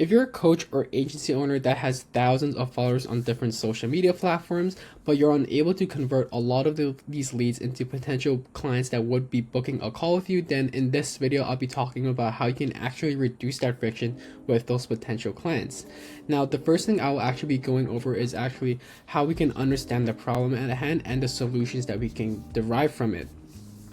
If you're a coach or agency owner that has thousands of followers on different social media platforms, but you're unable to convert a lot of these leads into potential clients that would be booking a call with you, then in this video, I'll be talking about how you can actually reduce that friction with those potential clients. Now, the first thing I will actually be going over is actually how we can understand the problem at hand and the solutions that we can derive from it.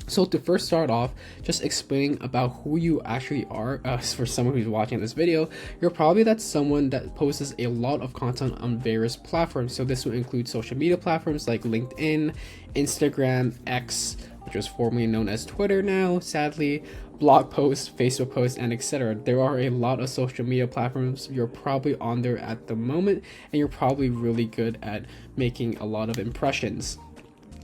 So to first start off, just explaining about who you actually are. For someone who's watching this video, you're probably someone that posts a lot of content on various platforms. So this will include social media platforms like LinkedIn, Instagram, X, which was formerly known as Twitter now, sadly, blog posts, Facebook posts, and etc. There are a lot of social media platforms. You're probably on there at the moment, and you're probably really good at making a lot of impressions.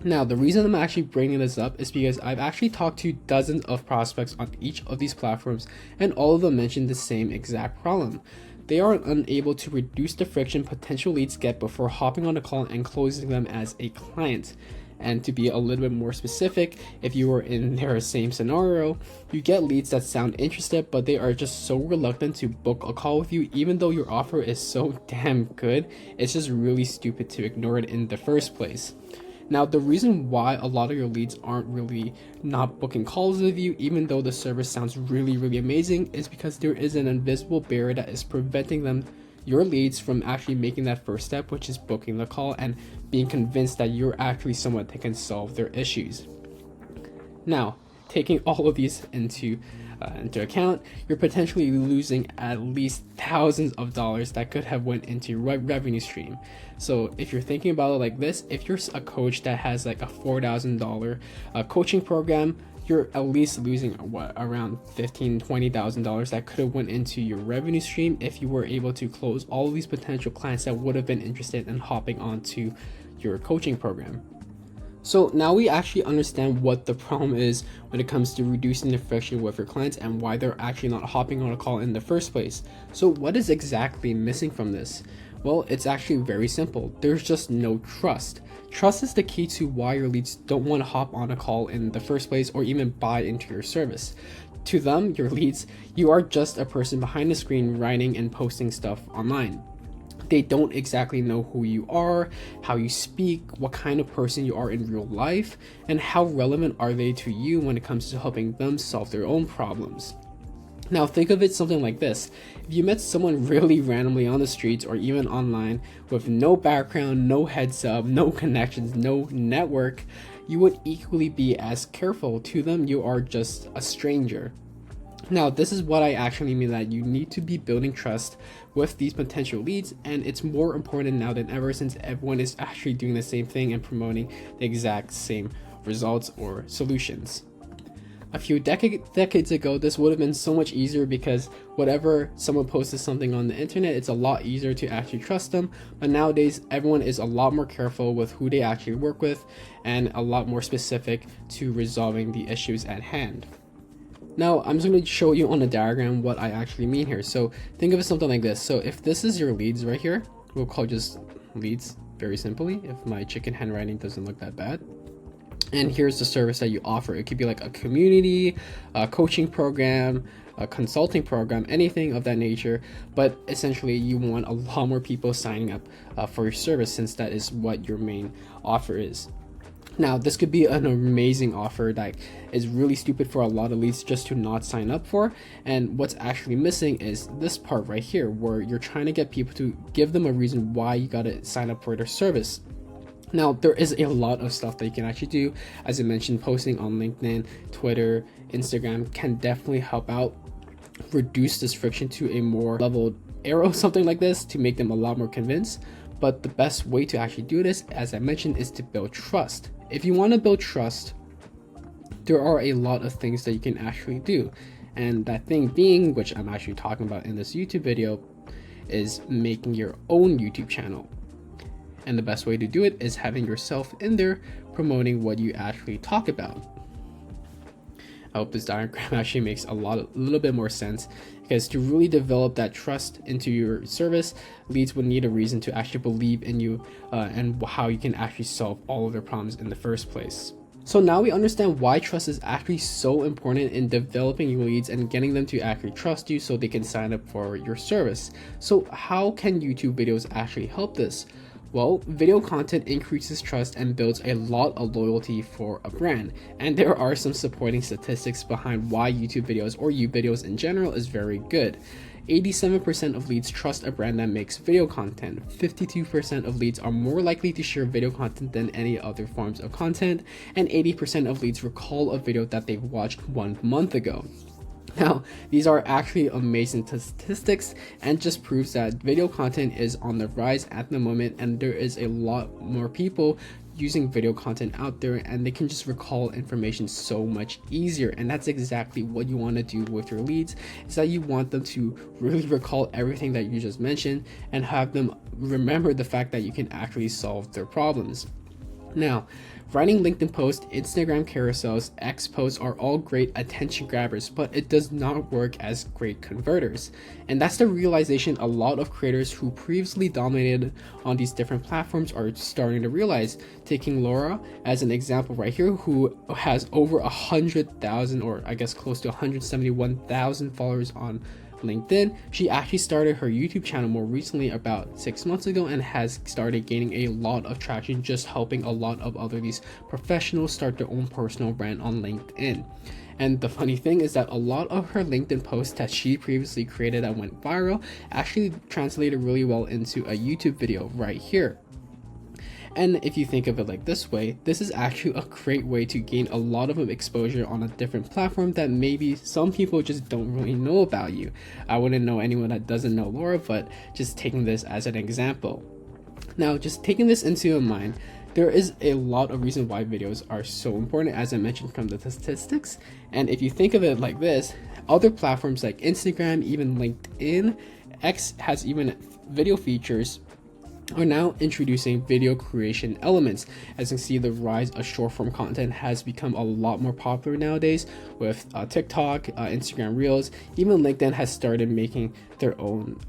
Now, the reason I'm actually bringing this up is because I've actually talked to dozens of prospects on each of these platforms, and all of them mentioned the same exact problem. They are unable to reduce the friction potential leads get before hopping on a call and closing them as a client. And to be a little bit more specific, if you were in their same scenario, you get leads that sound interested, but they are just so reluctant to book a call with you, even though your offer is so damn good. It's just really stupid to ignore it in the first place. Now, the reason why a lot of your leads aren't really not booking calls with you, even though the service sounds really amazing, is because there is an invisible barrier that is preventing your leads from actually making that first step, which is booking the call and being convinced that you're actually someone that can solve their issues. Now, taking all of these into account, you're potentially losing at least thousands of dollars that could have went into your revenue stream. So if you're thinking about it like this, if you're a coach that has like a $4,000 coaching program, you're at least losing around $15,000-$20,000 that could have went into your revenue stream if you were able to close all of these potential clients that would have been interested in hopping onto your coaching program. So now we actually understand what the problem is when it comes to reducing the friction with your clients and why they're actually not hopping on a call in the first place. So what is exactly missing from this? Well, it's actually very simple. There's just no trust. Trust is the key to why your leads don't want to hop on a call in the first place or even buy into your service. To them, your leads, you are just a person behind the screen writing and posting stuff online. They don't exactly know who you are, how you speak, what kind of person you are in real life, and how relevant are they to you when it comes to helping them solve their own problems. Now think of it something like this. If you met someone really randomly on the streets or even online with no background, no heads up, no connections, no network, you would equally be as careful. To them, you are just a stranger. Now, this is what I actually mean, that you need to be building trust with these potential leads, and it's more important now than ever since everyone is actually doing the same thing and promoting the exact same results or solutions. A few decades ago, this would have been so much easier because whatever someone posted something on the internet, it's a lot easier to actually trust them. But nowadays, everyone is a lot more careful with who they actually work with and a lot more specific to resolving the issues at hand. Now, I'm just going to show you on a diagram what I actually mean here. So think of it something like this. So if this is your leads right here, we'll call just leads very simply, if my chicken handwriting doesn't look that bad. And here's the service that you offer. It could be like a community, a coaching program, a consulting program, anything of that nature. But essentially, you want a lot more people signing up for your service, since that is what your main offer is. Now, this could be an amazing offer that is really stupid for a lot of leads just to not sign up for. And what's actually missing is this part right here, where you're trying to get people to give them a reason why you got to sign up for their service. Now, there is a lot of stuff that you can actually do. As I mentioned, posting on LinkedIn, Twitter, Instagram can definitely help out reduce this friction to a more leveled arrow, something like this, to make them a lot more convinced. But the best way to actually do this, as I mentioned, is to build trust. If you want to build trust, there are a lot of things that you can actually do. And that thing being, which I'm actually talking about in this YouTube video, is making your own YouTube channel. And the best way to do it is having yourself in there promoting what you actually talk about. I hope this diagram actually makes a little bit more sense, because to really develop that trust into your service, leads would need a reason to actually believe in you and how you can actually solve all of their problems in the first place. So now we understand why trust is actually so important in developing your leads and getting them to actually trust you so they can sign up for your service. So how can YouTube videos actually help this? Well, video content increases trust and builds a lot of loyalty for a brand. And there are some supporting statistics behind why YouTube videos or YouTube videos in general is very good. 87% of leads trust a brand that makes video content. 52% of leads are more likely to share video content than any other forms of content. And 80% of leads recall a video that they've watched 1 month ago. Now, these are actually amazing statistics and just proves that video content is on the rise at the moment, and there is a lot more people using video content out there, and they can just recall information so much easier. And that's exactly what you want to do with your leads, is that you want them to really recall everything that you just mentioned and have them remember the fact that you can actually solve their problems. Now, writing LinkedIn posts, Instagram carousels, X posts are all great attention grabbers, but it does not work as great converters. And that's the realization a lot of creators who previously dominated on these different platforms are starting to realize. Taking Laura as an example right here, who has over 100,000, or I guess close to 171,000 followers on LinkedIn. She actually started her YouTube channel more recently, about 6 months ago, and has started gaining a lot of traction, just helping a lot of other these professionals start their own personal brand on LinkedIn. And the funny thing is that a lot of her LinkedIn posts that she previously created that went viral actually translated really well into a YouTube video right here. And if you think of it like this way, this is actually a great way to gain a lot of exposure on a different platform that maybe some people just don't really know about you. I wouldn't know anyone that doesn't know Laura, but just taking this as an example. Now, just taking this into mind, there is a lot of reasons why videos are so important, as I mentioned from the statistics. And if you think of it like this, other platforms like Instagram, even LinkedIn, X has even video features, are now introducing video creation elements. As you can see, the rise of short form content has become a lot more popular nowadays with TikTok, Instagram Reels. Even LinkedIn has started making their own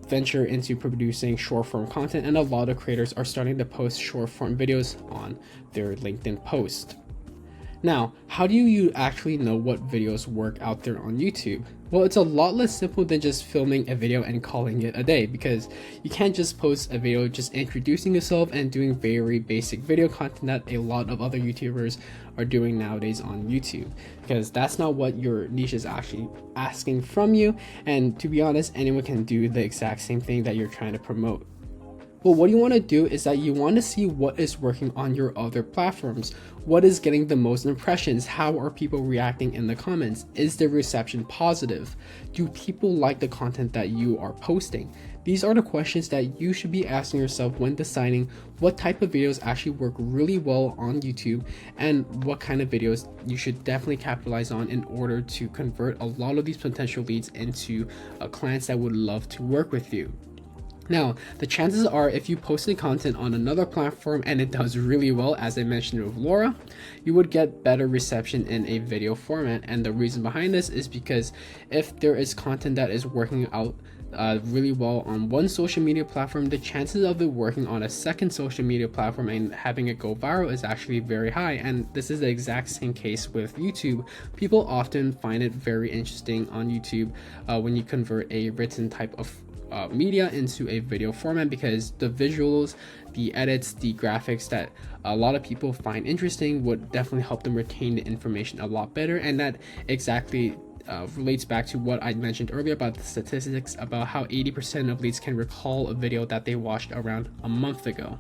venture into producing short form content, and a lot of creators are starting to post short form videos on their LinkedIn post. Now, how do you actually know what videos work out there on YouTube? Well, it's a lot less simple than just filming a video and calling it a day, because you can't just post a video just introducing yourself and doing very basic video content that a lot of other YouTubers are doing nowadays on YouTube, because that's not what your niche is actually asking from you. And to be honest, anyone can do the exact same thing that you're trying to promote. But what you want to do is that you want to see what is working on your other platforms. What is getting the most impressions? How are people reacting in the comments? Is the reception positive? Do people like the content that you are posting? These are the questions that you should be asking yourself when deciding what type of videos actually work really well on YouTube, and what kind of videos you should definitely capitalize on in order to convert a lot of these potential leads into clients that would love to work with you. Now, the chances are, if you posted content on another platform and it does really well, as I mentioned with Laura, you would get better reception in a video format. And the reason behind this is because if there is content that is working out really well on one social media platform, the chances of it working on a second social media platform and having it go viral is actually very high. And this is the exact same case with YouTube. People often find it very interesting on YouTube when you convert a written type of media into a video format, because the visuals, the edits, the graphics that a lot of people find interesting would definitely help them retain the information a lot better. And that exactly relates back to what I mentioned earlier about the statistics about how 80% of leads can recall a video that they watched around a month ago.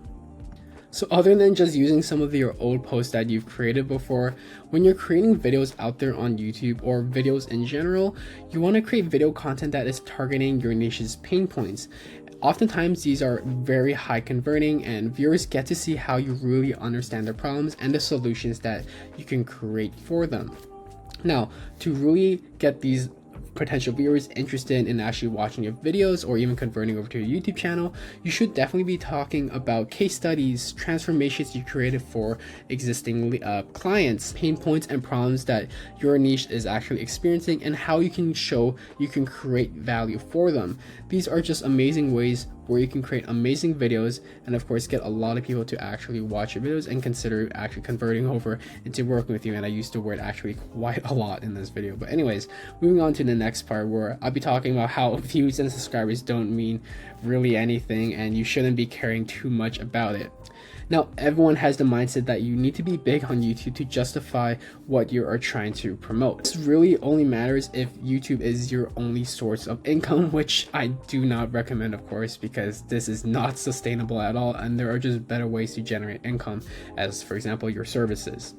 So other than just using some of your old posts that you've created before, when you're creating videos out there on YouTube or videos in general, you want to create video content that is targeting your niche's pain points. Oftentimes these are very high converting, and viewers get to see how you really understand their problems and the solutions that you can create for them. Now, to really get these potential viewers interested in actually watching your videos or even converting over to your YouTube channel, you should definitely be talking about case studies, transformations you created for existing clients, pain points and problems that your niche is actually experiencing, and how you can show you can create value for them. These are just amazing ways where you can create amazing videos and of course get a lot of people to actually watch your videos and consider actually converting over into working with you. And I used the word actually quite a lot in this video. But anyways, moving on to the next part, where I'll be talking about how views and subscribers don't mean really anything and you shouldn't be caring too much about it. Now, everyone has the mindset that you need to be big on YouTube to justify what you are trying to promote. This really only matters if YouTube is your only source of income, which I do not recommend, of course, because this is not sustainable at all, and there are just better ways to generate income, as for example, your services.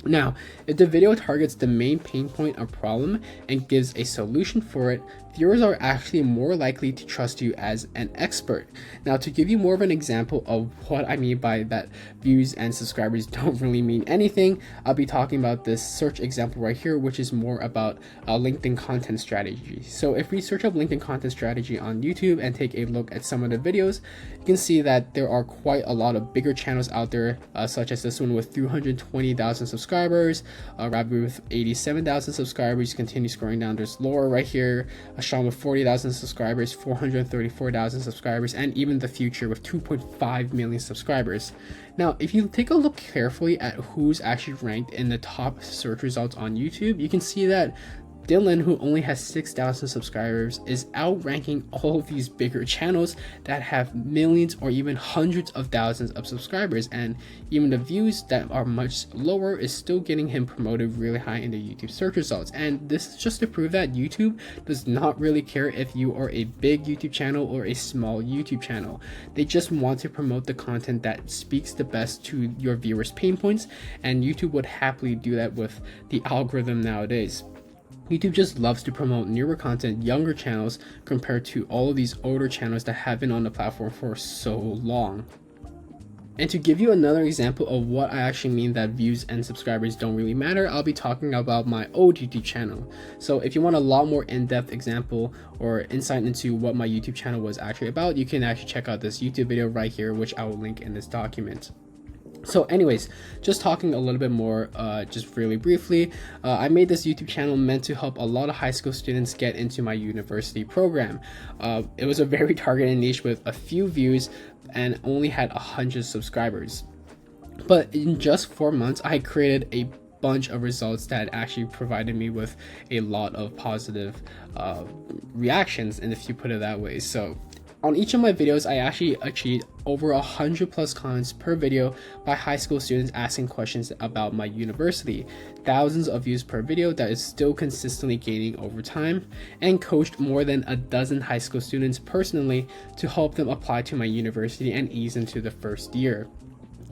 Now, if the video targets the main pain point or problem and gives a solution for it, viewers are actually more likely to trust you as an expert. Now, to give you more of an example of what I mean by that views and subscribers don't really mean anything, I'll be talking about this search example right here, which is more about LinkedIn content strategy. So if we search up LinkedIn content strategy on YouTube and take a look at some of the videos, you can see that there are quite a lot of bigger channels out there, such as this one with 320,000 subscribers, Rabbit with 87,000 subscribers. Continue scrolling down, there's Laura right here, Sean with 40,000 subscribers, 434,000 subscribers, and even The Future with 2.5 million subscribers. Now, if you take a look carefully at who's actually ranked in the top search results on YouTube, you can see that Dylan, who only has 6,000 subscribers, is outranking all of these bigger channels that have millions or even hundreds of thousands of subscribers, and even the views that are much lower is still getting him promoted really high in the YouTube search results. And this is just to prove that YouTube does not really care if you are a big YouTube channel or a small YouTube channel. They just want to promote the content that speaks the best to your viewers' pain points, and YouTube would happily do that with the algorithm nowadays. YouTube just loves to promote newer content, younger channels, compared to all of these older channels that have been on the platform for so long. And to give you another example of what I actually mean that views and subscribers don't really matter, I'll be talking about my old YouTube channel. So if you want a lot more in-depth example or insight into what my YouTube channel was actually about, you can actually check out this YouTube video right here, which I will link in this document. So anyways, just talking a little bit more, just really briefly, I made this YouTube channel meant to help a lot of high school students get into my university program. It was a very targeted niche with a few views and only had 100 subscribers. But in just 4 months, I created a bunch of results that actually provided me with a lot of positive reactions, and if you put it that way. So on each of my videos, I actually achieved over 100 plus comments per video by high school students asking questions about my university, thousands of views per video that is still consistently gaining over time, and coached more than a dozen high school students personally to help them apply to my university and ease into the first year.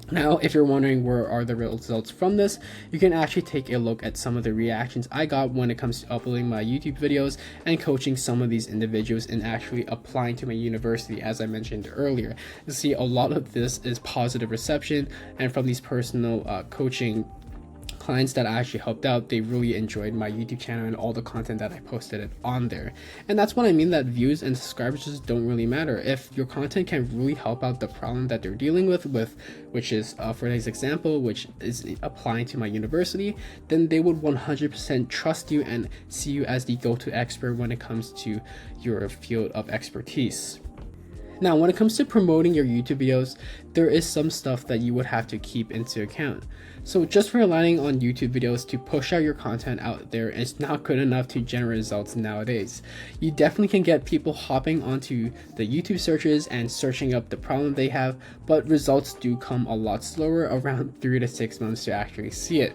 Now, if you're wondering where are the results from this, you can actually take a look at some of the reactions I got when it comes to uploading my YouTube videos and coaching some of these individuals and actually applying to my university, as I mentioned earlier. You see, a lot of this is positive reception, and from these personal coaching clients that I actually helped out, they really enjoyed my YouTube channel and all the content that I posted it on there. And that's what I mean that views and subscribers just don't really matter. If your content can really help out the problem that they're dealing with which is for this example, which is applying to my university, then they would 100% trust you and see you as the go-to expert when it comes to your field of expertise. Now, when it comes to promoting your YouTube videos, there is some stuff that you would have to keep into account. So just relying on YouTube videos to push out your content out there is not good enough to generate results nowadays. You definitely can get people hopping onto the YouTube searches and searching up the problem they have, but results do come a lot slower, around 3 to 6 months to actually see it.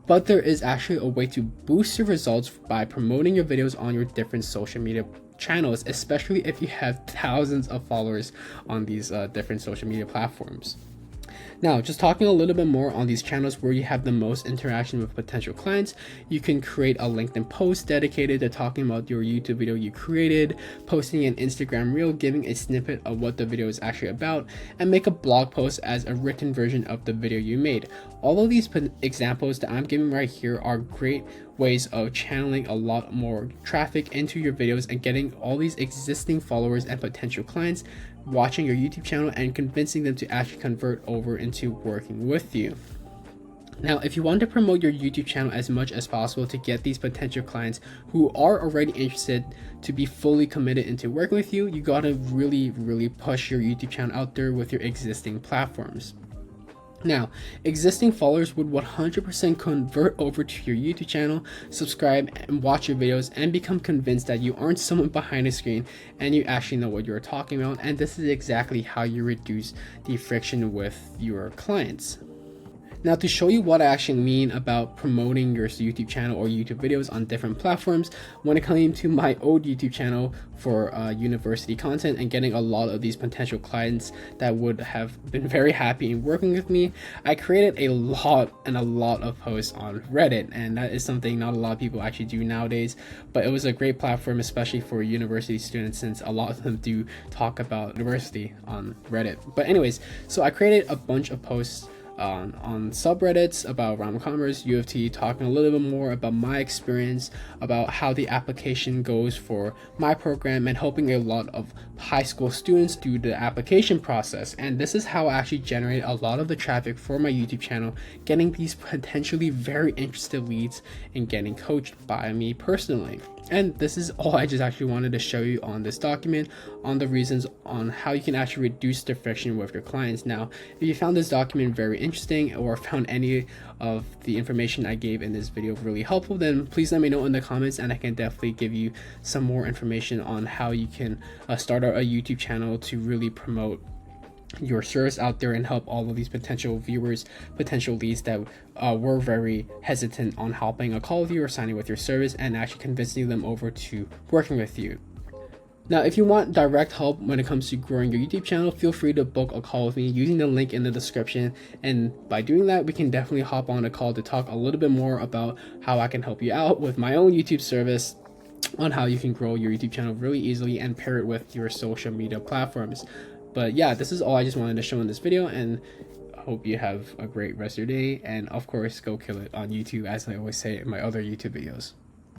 But there is actually a way to boost your results by promoting your videos on your different social media channels, especially if you have thousands of followers on these different social media platforms. Now, just talking a little bit more on these channels where you have the most interaction with potential clients, you can create a LinkedIn post dedicated to talking about your YouTube video you created, posting an Instagram reel giving a snippet of what the video is actually about, and make a blog post as a written version of the video you made. All of these examples that I'm giving right here are great ways of channeling a lot more traffic into your videos and getting all these existing followers and potential clients watching your YouTube channel and convincing them to actually convert over into working with you. Now, if you want to promote your YouTube channel as much as possible to get these potential clients who are already interested to be fully committed into working with you, you gotta really push your YouTube channel out there with your existing platforms. Now, existing followers would 100% convert over to your YouTube channel, subscribe and watch your videos, and become convinced that you aren't someone behind a screen and you actually know what you're talking about. And this is exactly how you reduce the friction with your clients. Now, to show you what I actually mean about promoting your YouTube channel or YouTube videos on different platforms, when it came to my old YouTube channel for university content and getting a lot of these potential clients that would have been very happy in working with me, I created a lot of posts on Reddit, and that is something not a lot of people actually do nowadays, but it was a great platform, especially for university students, since a lot of them do talk about university on Reddit. But anyways, so I created a bunch of posts on subreddits about Rom Commerce, U of T, talking a little bit more about my experience, about how the application goes for my program, and helping a lot of high school students do the application process. And this is how I actually generate a lot of the traffic for my YouTube channel, getting these potentially very interested leads and getting coached by me personally. And this is all I just actually wanted to show you on this document, on the reasons on how you can actually reduce the friction with your clients. Now, if you found this document very interesting or found any of the information I gave in this video really helpful, then please let me know in the comments, and I can definitely give you some more information on how you can start a YouTube channel to really promote your service out there and help all of these potential viewers, potential leads that were very hesitant on hopping a call with you or signing with your service, and actually convincing them over to working with you. Now, if you want direct help when it comes to growing your YouTube channel, feel free to book a call with me using the link in the description. And by doing that, we can definitely hop on a call to talk a little bit more about how I can help you out with my own YouTube service, on how you can grow your YouTube channel really easily and pair it with your social media platforms. But yeah, this is all I just wanted to show in this video, and I hope you have a great rest of your day. And of course, go kill it on YouTube, as I always say in my other YouTube videos.